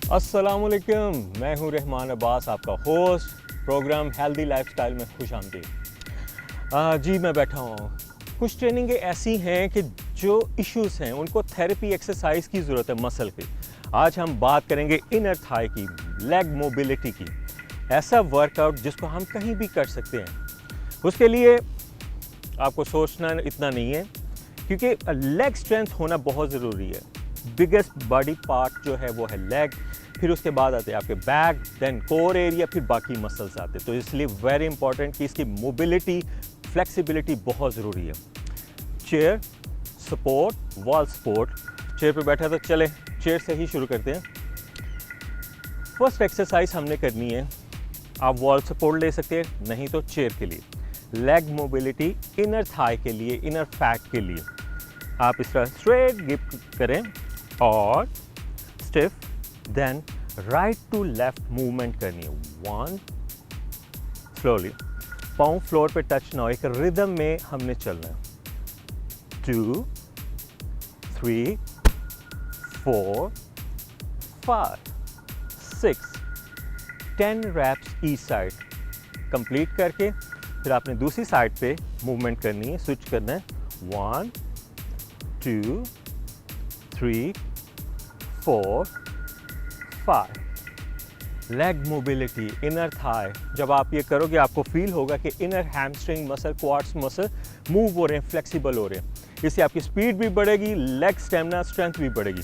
अस्सलामुअलैकुम, मैं हूं रहमान अब्बास, आपका होस्ट प्रोग्राम हेल्दी लाइफस्टाइल में खुश आमदीद। जी मैं बैठा हूँ। कुछ ट्रेनिंगें ऐसी हैं कि जो इश्यूज़ हैं उनको थेरेपी एक्सरसाइज की ज़रूरत है मसल की। आज हम बात करेंगे इनर थाई की, लेग मोबिलिटी की। ऐसा वर्कआउट जिसको हम कहीं भी कर सकते हैं। उसके लिए आपको सोचना इतना नहीं है, क्योंकि लेग स्ट्रेंथ होना बहुत ज़रूरी है। बिगेस्ट बॉडी पार्ट जो है वो है लेग, फिर उसके बाद आते हैं आपके बैक, देन कोर एरिया, फिर बाकी मसल्स आते हैं। तो इसलिए वेरी इंपॉर्टेंट कि इसकी मोबिलिटी, फ्लेक्सिबिलिटी बहुत ज़रूरी है। Chair support, wall support. Chair पे बैठा तो चले चेयर से ही शुरू करते हैं। फर्स्ट एक्सरसाइज हमने करनी है, आप वॉल सपोर्ट ले सकते हैं, नहीं तो चेयर के लिए। लेग मोबिलिटी इनर थाई के लिए, इनर फैट के लिए आप इस तरह स्ट्रेट ग्रिप करें और stiff, then right to left movement करनी है। 1 स्लोली, पाँव फ्लोर पे टच ना हो, एक रिदम में हमने चलना है। 2 3 4 5 6 10 रैप्स ईच साइड कंप्लीट करके फिर आपने दूसरी साइड पे मूवमेंट करनी है, स्विच करना है। 1 2 3 4 5 लेग मोबिलिटी, इनर थाई। जब आप ये करोगे आपको फील होगा कि inner hamstring muscle, quads muscle move हो रहे हैं, फ्लेक्सिबल हो रहे हैं। इससे आपकी स्पीड भी बढ़ेगी, लेग स्टेमिना, स्ट्रेंथ भी बढ़ेगी।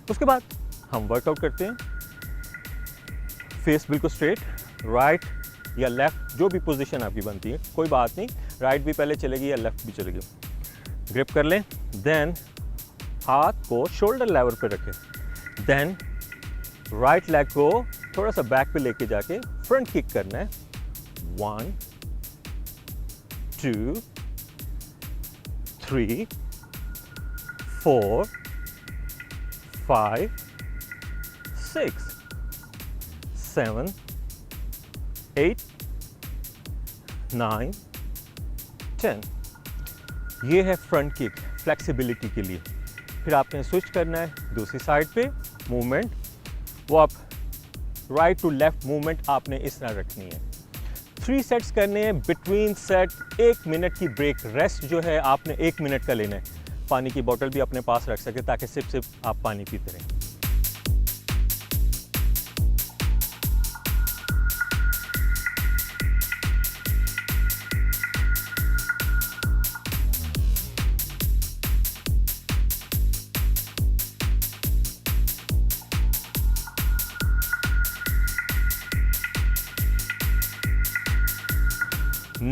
उसके बाद हम वर्कआउट करते हैं। फेस बिल्कुल स्ट्रेट, राइट या लेफ्ट, जो भी पोजीशन आपकी बनती है कोई बात नहीं, राइट भी पहले चलेगी या लेफ्ट भी चलेगी। ग्रिप कर लें, देन हाथ को शोल्डर लेवल पे रखें, देन राइट लेग को थोड़ा सा बैक पे लेके जाके फ्रंट किक करना है। 1 2 3 4 5 6 7 8 9 10। ये है फ्रंट किक फ्लेक्सिबिलिटी के लिए। फिर आपने स्विच करना है दूसरी साइड पे मूवमेंट, वो आप राइट टू लेफ्ट मूवमेंट आपने इस तरह रखनी है। 3 सेट्स करने हैं। बिटवीन सेट 1 मिनट की ब्रेक, रेस्ट जो है आपने 1 मिनट का लेना है। पानी की बोतल भी अपने पास रख सके ताकि सिप सिप आप पानी पीते रहें।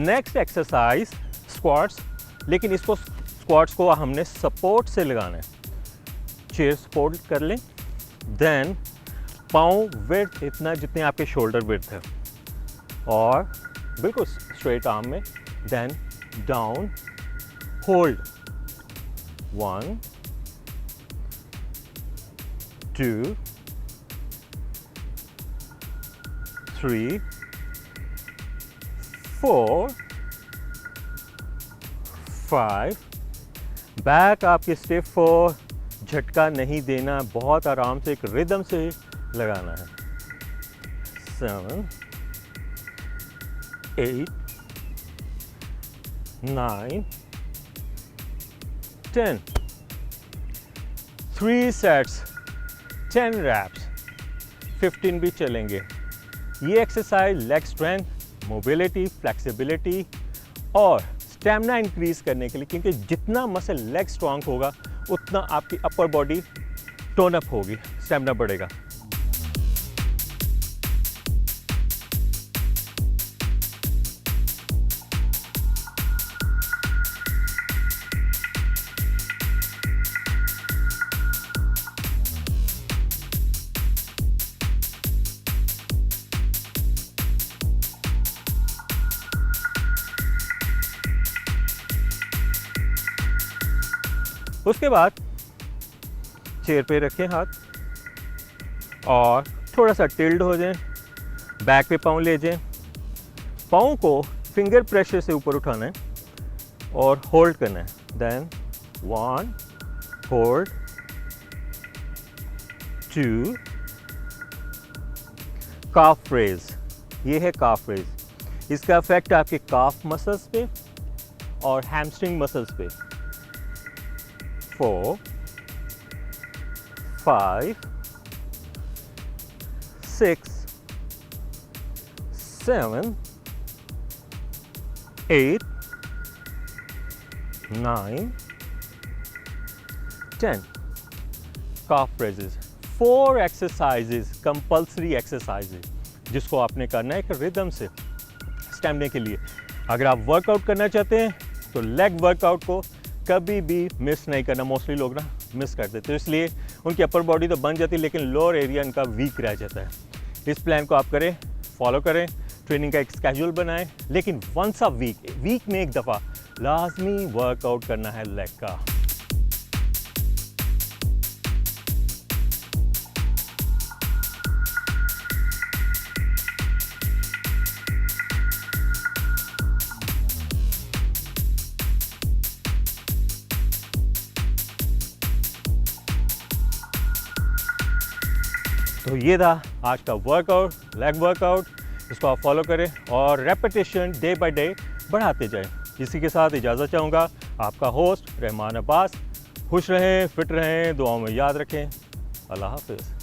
नेक्स्ट एक्सरसाइज स्क्वाट्स, लेकिन इसको स्क्वाट्स को हमने सपोर्ट से लगाना है। चेयर सपोर्ट कर लें, देन पाँव विड्थ इतना जितने आपके शोल्डर विड्थ है और बिल्कुल स्ट्रेट आर्म में, देन डाउन होल्ड। 1 2 3 4 5। बैक आपके स्टिफ हो, झटका नहीं देना, बहुत आराम से एक रिदम से लगाना है। 7 8 9 10। 3 सेट्स 10 रैप्स, 15 भी चलेंगे। ये exercise leg strength, mobility, flexibility और स्टेमिना इंक्रीज करने के लिए, क्योंकि जितना मसल लेग स्ट्रांग होगा उतना आपकी अपर बॉडी टोन अप होगी, स्टेमिना बढ़ेगा। उसके बाद चेयर पे रखें हाथ और थोड़ा सा टिल्ड हो जाएं, बैक पे पाँव ले जाएं, पाँव को फिंगर प्रेशर से ऊपर उठाना है और होल्ड करना है। देन 1 होल्ड, 2 काफ रेज, ये है काफ रेज। इसका इफेक्ट आपके काफ मसल्स पे और हैमस्ट्रिंग मसल्स पे। 4 5 6 7 8 9 10 काफ रेजेस। 4 एक्सरसाइजेस, कंपल्सरी एक्सरसाइजेस, जिसको आपने करना है एक रिदम से स्टैमिना के लिए। अगर आप वर्कआउट करना चाहते हैं तो लेग वर्कआउट को कभी भी मिस नहीं करना। मोस्टली लोग ना मिस कर देते हैं, तो इसलिए उनकी अपर बॉडी तो बन जाती है लेकिन लोअर एरिया इनका वीक रह जाता है। इस प्लान को आप करें, फॉलो करें, ट्रेनिंग का एक स्केड्यूल बनाएं, लेकिन वंस अ वीक में एक दफ़ा लाजमी वर्कआउट करना है लेग का। तो ये था आज का वर्कआउट, लेग वर्कआउट। इसको आप फॉलो करें और रेपिटेशन डे बाय डे बढ़ाते जाएं। इसी के साथ इजाज़त चाहूँगा, आपका होस्ट रहमान अब्बास। खुश रहें, फिट रहें, दुआओं में याद रखें। अल्लाह हाफ़िज़।